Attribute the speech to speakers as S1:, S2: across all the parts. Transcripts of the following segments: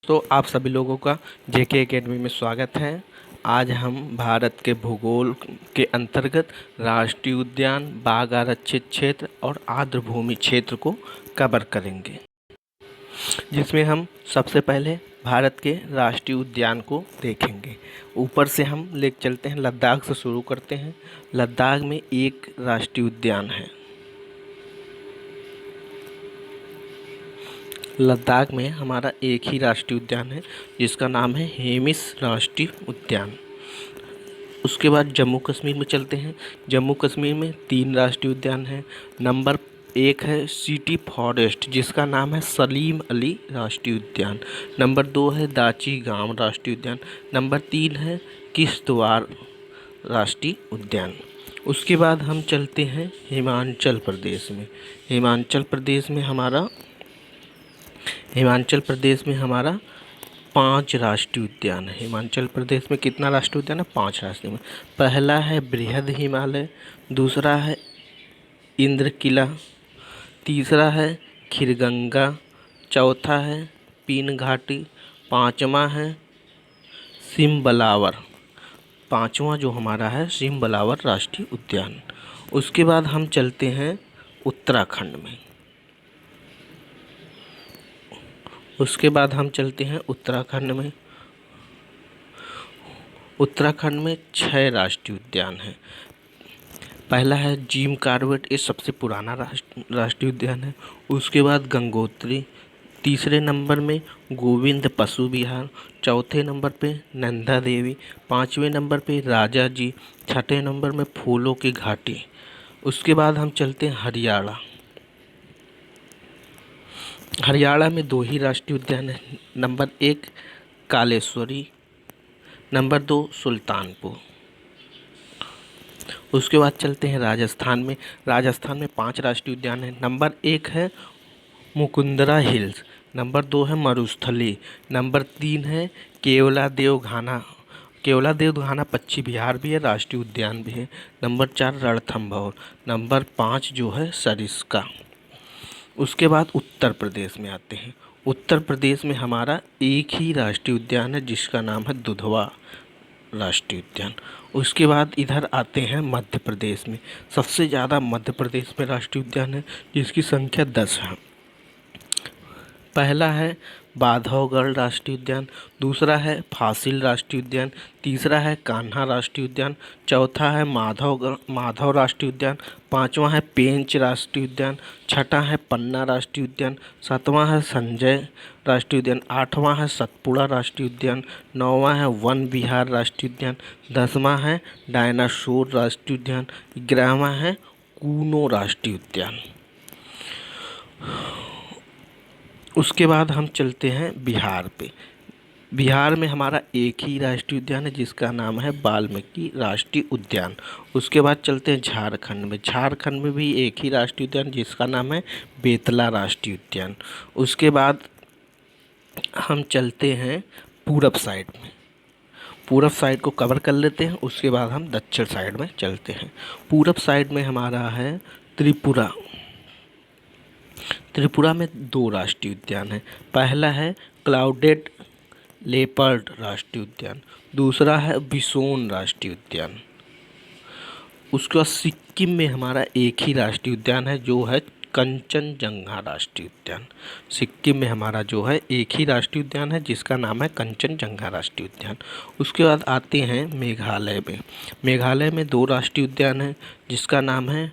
S1: तो आप सभी लोगों का जेके एकेडमी में स्वागत है। आज हम भारत के भूगोल के अंतर्गत राष्ट्रीय उद्यान, बाघ आरक्षित क्षेत्र और आर्द्रभूमि क्षेत्र को कवर करेंगे, जिसमें हम सबसे पहले भारत के राष्ट्रीय उद्यान को देखेंगे। ऊपर से हम ले चलते हैं, लद्दाख से शुरू करते हैं। लद्दाख में एक राष्ट्रीय उद्यान है। लद्दाख में हमारा एक ही राष्ट्रीय उद्यान है, जिसका नाम है हेमिस राष्ट्रीय उद्यान। उसके बाद जम्मू कश्मीर में चलते हैं। जम्मू कश्मीर में 3 राष्ट्रीय उद्यान हैं। नंबर 1 है सिटी फॉरेस्ट, जिसका नाम है सलीम अली राष्ट्रीय उद्यान। नंबर 2 है दाची गांव राष्ट्रीय उद्यान। नंबर 3 है किश्तवाड़ राष्ट्रीय उद्यान। उसके बाद हम चलते हैं हिमाचल प्रदेश में। हिमाचल प्रदेश में हमारा 5 राष्ट्रीय उद्यान है। हिमाचल प्रदेश में कितना राष्ट्रीय उद्यान है? 5 राष्ट्रीय में। पहला है बृहद हिमालय, दूसरा है इंद्रकिला, तीसरा है खीरगंगा, चौथा है पीन घाटी, पाँचवा है सिमबलावर। पाँचवा जो हमारा है सिमबलावर राष्ट्रीय उद्यान। उसके बाद हम चलते हैं उत्तराखंड में। उत्तराखंड में 6 राष्ट्रीय उद्यान हैं। पहला है जिम कॉर्बेट, ये सबसे पुराना राष्ट्रीय उद्यान है। उसके बाद गंगोत्री, तीसरे नंबर में गोविंद पशु विहार, चौथे नंबर पे नंदा देवी, 5वें नंबर पे राजा जी, 6ठे नंबर में फूलों की घाटी। उसके बाद हम चलते हैं हरियाणा। हरियाणा में 2 ही राष्ट्रीय उद्यान हैं। Number 1 Kaleshwari, number 2 Sultanpur. उसके बाद चलते हैं राजस्थान में। राजस्थान में 5 राष्ट्रीय उद्यान हैं। नंबर 1 है मुकुंदरा हिल्स, नंबर 2 है मरुस्थली, नंबर 3 है केवलादेव घाना पक्षी विहार भी है, राष्ट्रीय उद्यान भी है। नंबर 4 रणथंभौर, नंबर 5 जो है सरिस्का। उसके बाद उत्तर प्रदेश में आते हैं। उत्तर प्रदेश में हमारा एक ही राष्ट्रीय उद्यान है, जिसका नाम है दुधवा राष्ट्रीय उद्यान। उसके बाद इधर आते हैं मध्य प्रदेश में। सबसे ज़्यादा मध्य प्रदेश में राष्ट्रीय उद्यान है, जिसकी संख्या 10 है। पहला है बांधवगढ़ राष्ट्रीय उद्यान, दूसरा है फासिल राष्ट्रीय उद्यान, तीसरा है कान्हा राष्ट्रीय उद्यान, चौथा है माधव राष्ट्रीय उद्यान, 5वां है पेंच राष्ट्रीय उद्यान, 6ठा है पन्ना राष्ट्रीय उद्यान, 7वां है संजय राष्ट्रीय उद्यान, 8वां है सतपुड़ा राष्ट्रीय उद्यान, 9वां है वन विहार राष्ट्रीय उद्यान, 10वां है डायनासोर राष्ट्रीय उद्यान, 11वां है कूनो राष्ट्रीय उद्यान। उसके बाद हम चलते हैं बिहार पे। बिहार में हमारा एक ही राष्ट्रीय उद्यान है, जिसका नाम है वाल्मीकि राष्ट्रीय उद्यान। उसके बाद चलते हैं झारखंड में। झारखंड में भी एक ही राष्ट्रीय उद्यान, जिसका नाम है बेतला राष्ट्रीय उद्यान। उसके बाद हम चलते हैं पूरब साइड में। पूरब साइड को कवर कर लेते हैं, उसके बाद हम दक्षिण साइड में चलते हैं। पूरब साइड में हमारा है त्रिपुरा। त्रिपुरा में 2 राष्ट्रीय उद्यान हैं। पहला है क्लाउडेड लेपर्ड राष्ट्रीय उद्यान, दूसरा है बिसोन राष्ट्रीय उद्यान। उसके बाद सिक्किम में हमारा एक ही राष्ट्रीय उद्यान है, जो है कंचनजंगा राष्ट्रीय उद्यान। सिक्किम में हमारा जो है एक ही राष्ट्रीय उद्यान है, जिसका नाम है कंचनजंगा राष्ट्रीय उद्यान। उसके बाद आते हैं मेघालय में। मेघालय में 2 राष्ट्रीय उद्यान हैं, जिसका नाम है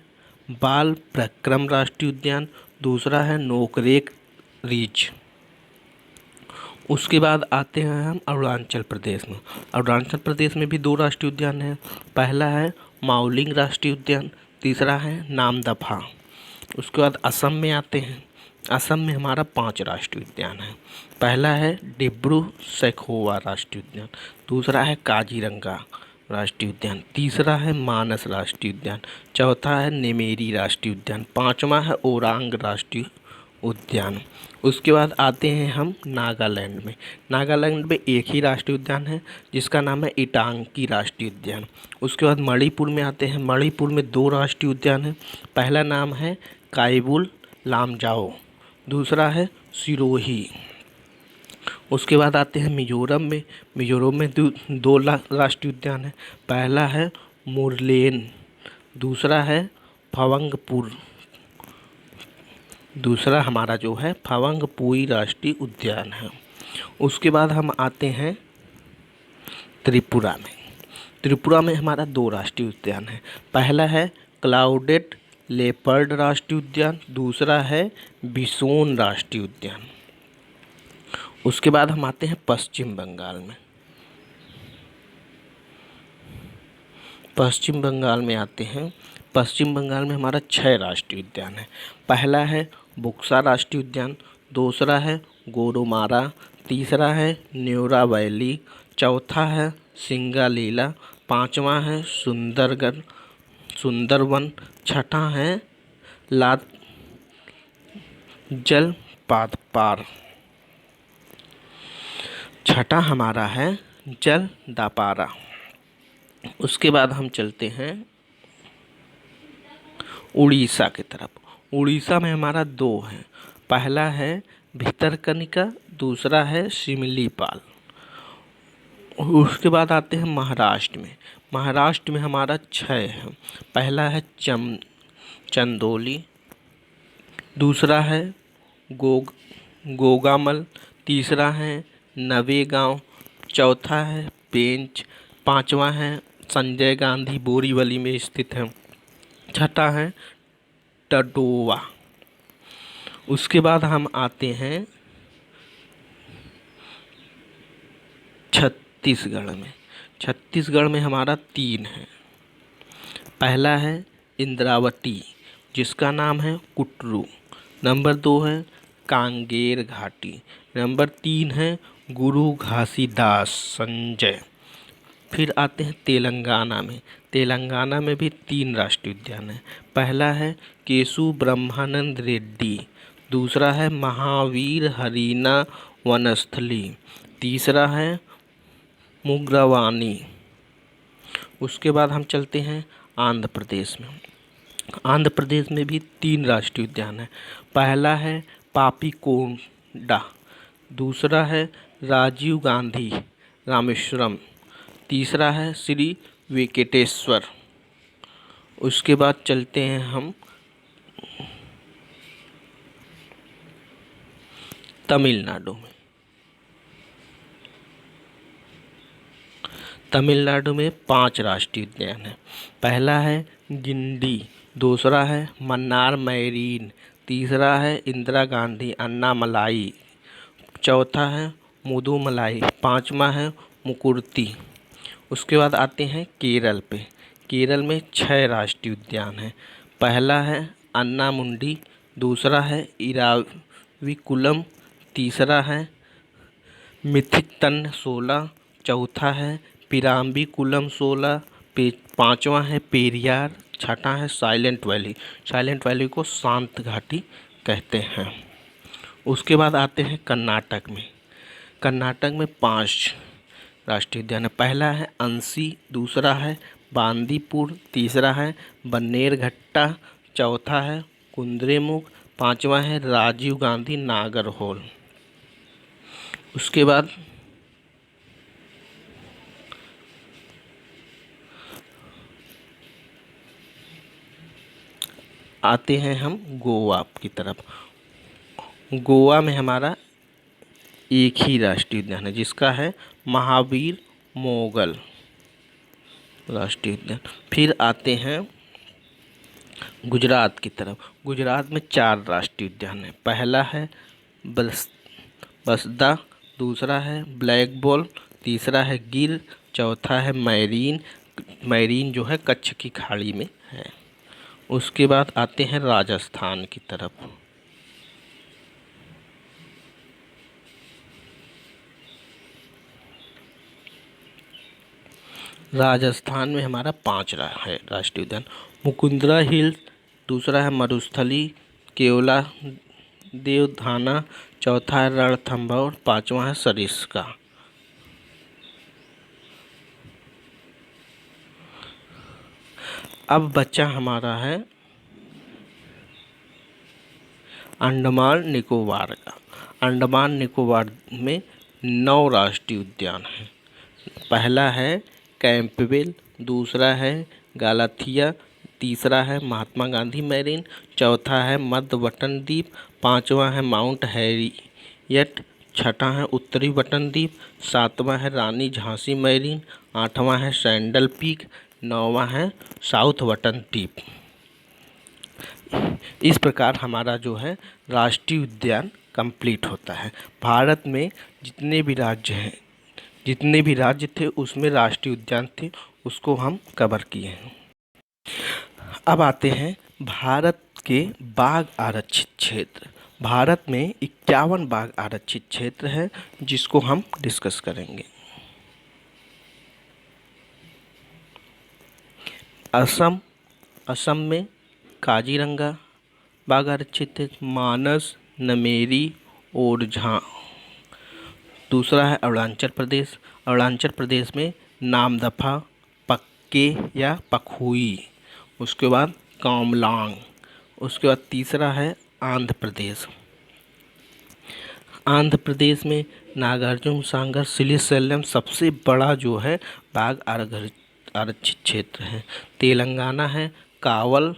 S1: बाल प्रक्रम राष्ट्रीय उद्यान, दूसरा है नोकरेक रीच। उसके बाद आते हैं हम अरुणाचल प्रदेश में। अरुणाचल प्रदेश में भी 2 राष्ट्रीय उद्यान हैं। पहला है माउलिंग राष्ट्रीय उद्यान, तीसरा है नामदफा। उसके बाद असम में आते हैं। असम में हमारा 5 राष्ट्रीय उद्यान है। पहला है डिब्रू सैखोवा राष्ट्रीय उद्यान, दूसरा है काजीरंगा राष्ट्रीय उद्यान, तीसरा है मानस राष्ट्रीय उद्यान, चौथा है नेमेरी राष्ट्रीय उद्यान, 5वां है ओरांग राष्ट्रीय उद्यान। उसके बाद आते हैं हम नागालैंड में। नागालैंड में एक ही राष्ट्रीय उद्यान है, जिसका नाम है इटांगी राष्ट्रीय उद्यान। उसके बाद मणिपुर में आते हैं। मणिपुर में 2 राष्ट्रीय उद्यान हैं। पहला नाम है काइबुल लामजाओ, दूसरा है सिरोही। उसके बाद आते हैं मिजोरम में। मिजोरम में दो राष्ट्रीय उद्यान है। पहला है मुरलेन, दूसरा है फवंगपुर, दूसरा हमारा जो है फवंगपुई राष्ट्रीय उद्यान है। उसके बाद हम आते हैं त्रिपुरा में। त्रिपुरा में हमारा दो राष्ट्रीय उद्यान है। पहला है क्लाउडेड लेपर्ड राष्ट्रीय उद्यान, दूसरा है बिसोन राष्ट्रीय उद्यान। उसके बाद हम आते हैं पश्चिम बंगाल में। पश्चिम बंगाल में आते हैं। पश्चिम बंगाल में हमारा 6 राष्ट्रीय उद्यान है। पहला है बुक्सा राष्ट्रीय उद्यान, दूसरा है गोरुमारा, तीसरा है न्यूरा वैली, चौथा है सिंगालीला, पांचवा है सुंदरवन, छठा है लात जलपातपार, छठा हमारा है जलदापारा। उसके बाद हम चलते हैं उड़ीसा की तरफ। उड़ीसा में हमारा 2 है। पहला है भितरकनिका, दूसरा है सिमलीपाल। उसके बाद आते हैं महाराष्ट्र में। महाराष्ट्र में हमारा 6 है। पहला है चंदोली, दूसरा है गोगामल, तीसरा है नवेगांव, चौथा है पेंच, पांचवा है संजय गांधी बोरीवली में स्थित है, छठा है टडोवा। उसके बाद हम आते हैं छत्तीसगढ़ में। छत्तीसगढ़ में हमारा 3 है। पहला है इंद्रावती, जिसका नाम है कुटरू, नंबर 2 है कांगेर घाटी, नंबर 3 है गुरु घासीदास संजय। फिर आते हैं तेलंगाना में। तेलंगाना में भी 3 राष्ट्रीय उद्यान हैं। पहला है केशु ब्रह्मानंद रेड्डी, दूसरा है महावीर हरीना वनस्थली, तीसरा है मुग्रवानी। उसके बाद हम चलते हैं आंध्र प्रदेश में। आंध्र प्रदेश में भी 3 राष्ट्रीय उद्यान हैं। पहला है पापीकोंडा, दूसरा है राजीव गांधी रामेश्वरम, तीसरा है श्री वेंकटेश्वर। उसके बाद चलते हैं हम तमिलनाडु में। तमिलनाडु में 5 राष्ट्रीय उद्यान हैं। पहला है गिंडी, दूसरा है मन्नार मैरीन, तीसरा है इंदिरा गांधी अन्नामलाई, चौथा है मुदुमलाई, पांचवा है मुकुर्ती। उसके बाद आते हैं केरल पे। केरल में 6 राष्ट्रीय उद्यान हैं। पहला है अन्नामुंडी, दूसरा है इराविकुलम, तीसरा है मिथितनसोला, चौथा है पिराम्बिकुलम सोला, पांचवा है पेरियार, छठा है साइलेंट वैली। साइलेंट वैली को शांत घाटी कहते हैं। उसके बाद आते हैं कर्नाटक में। कर्नाटक में 5 राष्ट्रीय उद्यान है। पहला है अंसी, दूसरा है बांदीपुर, तीसरा है बन्नेरघट्टा, चौथा है कुद्रेमुख, पांचवा है राजीव गांधी नागरहोल। उसके बाद आते हैं हम गोवा की तरफ। गोवा में हमारा एक ही राष्ट्रीय उद्यान है, जिसका है महावीर मोगल राष्ट्रीय उद्यान। फिर आते हैं गुजरात की तरफ। गुजरात में 4 राष्ट्रीय उद्यान हैं। पहला है बसदा, दूसरा है ब्लैक बॉल, तीसरा है गिर, चौथा है मैरीन। मैरीन जो है कच्छ की खाड़ी में है। उसके बाद आते हैं राजस्थान की तरफ। राजस्थान में हमारा 5 है राष्ट्रीय उद्यान। मुकुंदरा हिल्स, दूसरा है मरुस्थली, केवला देवधाना, चौथा है रणथंभौर, पांचवा है सरिस्का। अब बच्चा हमारा है अंडमान निकोबार का। अंडमान निकोबार में 9 राष्ट्रीय उद्यान हैं। पहला है कैंपबेल, दूसरा है गालाथिया, तीसरा है महात्मा गांधी मैरीन, चौथा है मध्य बटन द्वीप, पांचवा है माउंट हैरियट, छठा है उत्तरी बटन द्वीप, सातवां है रानी झांसी मैरीन, आठवां है सैंडल पीक, नौवां है साउथ बटन द्वीप। इस प्रकार हमारा जो है राष्ट्रीय उद्यान कंप्लीट होता है। भारत में जितने भी राज्य थे उसमें राष्ट्रीय उद्यान थे, उसको हम कवर किए हैं। अब आते हैं भारत के बाघ आरक्षित क्षेत्र। भारत में 51 बाघ आरक्षित क्षेत्र है जिसको हम डिस्कस करेंगे। असम में काजीरंगा बाघ आरक्षित है, मानस, नमेरी, ओरछा। दूसरा है अरुणाचल प्रदेश में नामदफा, पक्के या पखुई, उसके बाद कामलांग। उसके बाद तीसरा है आंध्र प्रदेश में नागार्जुन सागर सिलिसैलम सबसे बड़ा जो है बाघ आरक्षित क्षेत्र है। तेलंगाना है कावल,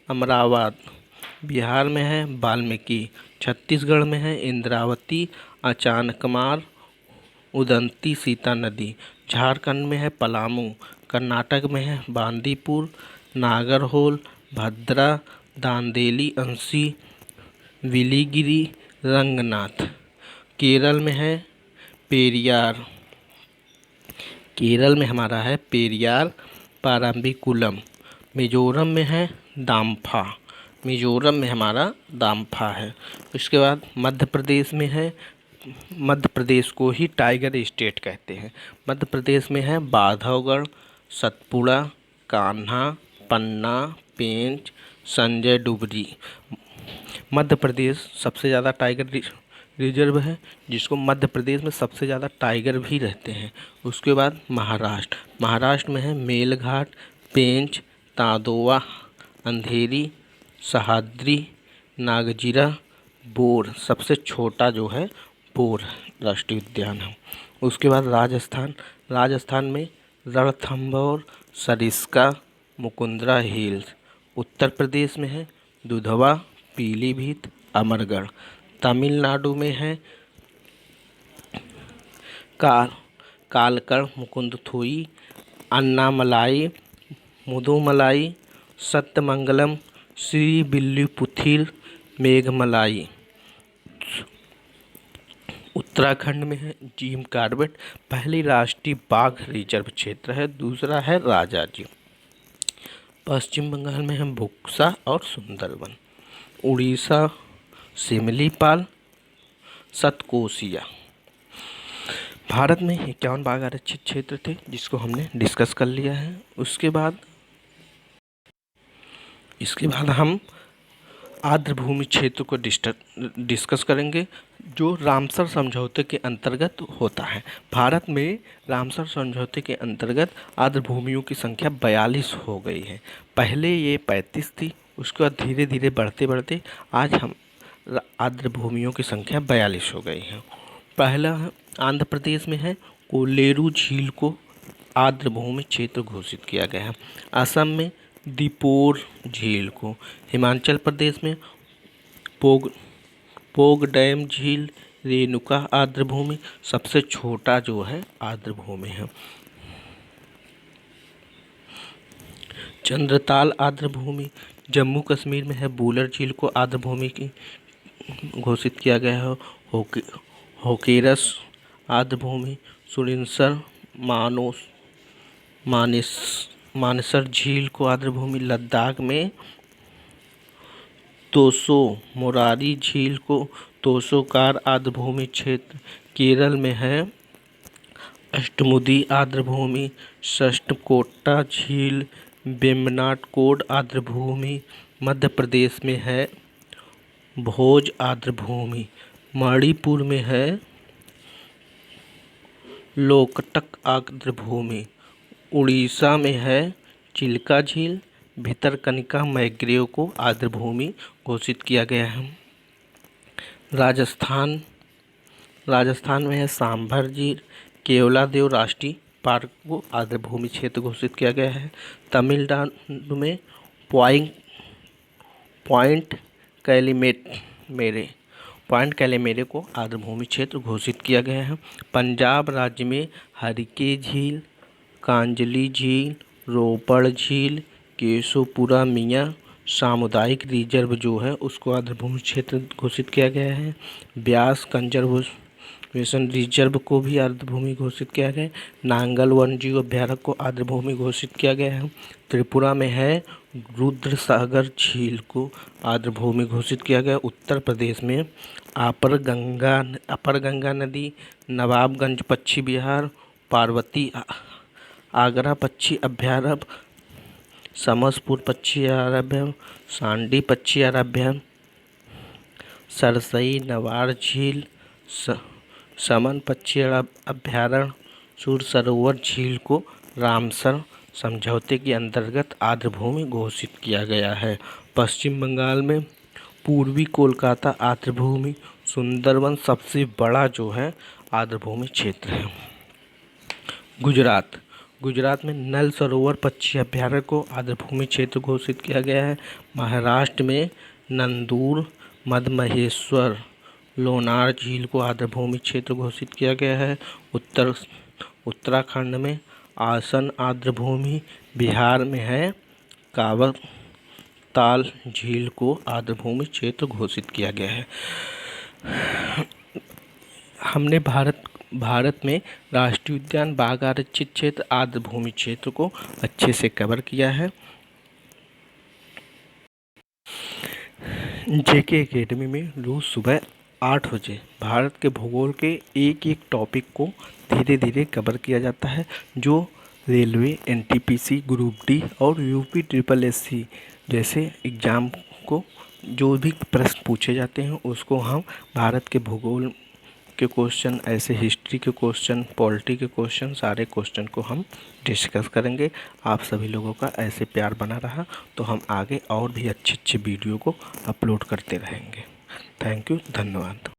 S1: अमरावती। बिहार में है वाल्मीकि, छत्तीसगढ़ में है इंद्रावती, अचानकमार, उदंती सीता नदी, झारखंड में है पलामू, कर्नाटक में है बांदीपुर, नागरहोल, भद्रा, दांदेली, अंशी, विलीगिरी, रंगनाथ। केरल में है पेरियार, केरल में हमारा है पेरियार, पारम्बिकुलम। मिजोरम में है दाम्फा, मिजोरम में हमारा दाम्फा है। उसके बाद मध्य प्रदेश को ही टाइगर स्टेट कहते हैं। मध्य प्रदेश में है बांधवगढ़, सतपुड़ा, कान्हा, पन्ना, पेंच, संजय डुबरी। मध्य प्रदेश सबसे ज़्यादा टाइगर रिजर्व है, जिसको मध्य प्रदेश में सबसे ज़्यादा टाइगर भी रहते हैं। उसके बाद महाराष्ट्र में है मेलघाट, पेंच, तादोवा, अंधेरी, सह्याद्री, नागजीरा, बोर। सबसे छोटा जो है बोर राष्ट्रीय उद्यान है। उसके बाद राजस्थान में रणथंभौर, सरिस्का, मुकुंदरा हिल्स। उत्तर प्रदेश में है दुधवा, पीलीभीत, अमरगढ़। तमिलनाडु में है कालकड़, मुकुंदथोई, अन्नामलाई, मुदुमलाई, सत्यमंगलम, श्रीविल्लिपुथुर, मेघमलाई। उत्तराखंड में है जिम कॉर्बेट, पहली राष्ट्रीय बाघ रिजर्व क्षेत्र है। दूसरा है राजाजी। पश्चिम बंगाल में है बुक्सा और सुंदरवन। उड़ीसा सिमलीपाल, सतकोसिया। भारत में 51 बाघ आरक्षित क्षेत्र थे जिसको हमने डिस्कस कर लिया है। इसके बाद हम आर्द्रभूमि क्षेत्र को डिस्कस करेंगे जो रामसर समझौते के अंतर्गत होता है। भारत में रामसर समझौते के अंतर्गत आर्द्रभूमियों की संख्या 42 हो गई है। पहले ये 35 थी, उसके बाद धीरे धीरे बढ़ते आज हम आर्द्रभूमियों की संख्या 42 हो गई है। पहला आंध्र प्रदेश में है कोल्लेरू झील को आर्द्रभूमि क्षेत्र घोषित किया गया है। असम में दीपोर झील को, हिमाचल प्रदेश में पोग डैम झील, रेणुका आर्द्रभूमि सबसे छोटा जो है आर्द्रभूमि है। चंद्रताल आर्द्रभूमि, जम्मू कश्मीर में है बुलर झील को आर्द्रभूमि की घोषित किया गया है। होकेरस आर्द्रभूमि, सुरिनसर, मानेसर झील को आर्द्रभूमि, लद्दाख में तोसो मोरारी झील को तोसोकार आर्द्रभूमि क्षेत्र। केरल में है अष्टमुदी आर्द्रभूमि, षष्ठकोटा झील, वेम्बनाड आर्द्रभूमि। मध्य प्रदेश में है भोज आर्द्रभूमि, मणिपुर में है लोकटक आर्द्रभूमि, उड़ीसा में है चिल्का झील, भितरकनिका मैग्रेव को आर्द्रभूमि घोषित किया गया है। राजस्थान में है सांभर झील। केवलादेव राष्ट्रीय पार्क को आर्द्रभूमि क्षेत्र घोषित किया गया है। तमिलनाडु में पॉइंट कैलीमेरे को आर्द्रभूमि क्षेत्र घोषित किया गया है। पंजाब राज्य में हरिके झील, कांजली झील, रोपड़ झील, केशोपुरा मियाँ सामुदायिक रिजर्व जो है उसको आर्द्रभूमि क्षेत्र घोषित किया गया है। ब्यास कंजर्वेशन रिजर्व को भी आर्द्रभूमि घोषित किया गया है। नांगल वन्यजीव अभयारण्य को आर्द्रभूमि घोषित किया गया है। त्रिपुरा में है रुद्रसागर झील को आर्द्रभूमि घोषित किया गया। उत्तर प्रदेश में अपर गंगा नदी, नवाबगंज पक्षी विहार, पार्वती आगरा पक्षी अभयारण्य, समसपुर पक्षी अभयारण्य, सांडी पक्षी अभयारण्य, सरसई नवार झील, समन पक्षी अभयारण्य, सूर सरोवर झील को रामसर समझौते के अंतर्गत आर्द्रभूमि घोषित किया गया है। पश्चिम बंगाल में पूर्वी कोलकाता आर्द्रभूमि, सुंदरवन सबसे बड़ा जो है आर्द्रभूमि क्षेत्र है। गुजरात में नल सरोवर पक्षी अभयारण्य को आर्द्रभूमि क्षेत्र घोषित किया गया है। महाराष्ट्र में नंदूर, मधमहेश्वर, लोनार झील को आर्द्रभूमि क्षेत्र घोषित किया गया है। उत्तराखंड में आसन आर्द्रभूमि, बिहार में है कावताल झील को आर्द्रभूमि क्षेत्र घोषित किया गया है। हमने भारत में राष्ट्रीय उद्यान, बाघ आरक्षित क्षेत्र, आर्द्रभूमि क्षेत्र को अच्छे से कवर किया है। जेके एकेडमी में रोज़ सुबह 8 बजे भारत के भूगोल के एक एक टॉपिक को धीरे धीरे कवर किया जाता है। जो रेलवे, एनटीपीसी, ग्रुप डी और यूपी SSSC जैसे एग्ज़ाम को जो भी प्रश्न पूछे जाते हैं उसको हम भारत के भूगोल के क्वेश्चन, ऐसे हिस्ट्री के क्वेश्चन, पॉलिटी के क्वेश्चन, सारे क्वेश्चन को हम डिस्कस करेंगे। आप सभी लोगों का ऐसे प्यार बना रहा तो हम आगे और भी अच्छे वीडियो को अपलोड करते रहेंगे। थैंक यू, धन्यवाद।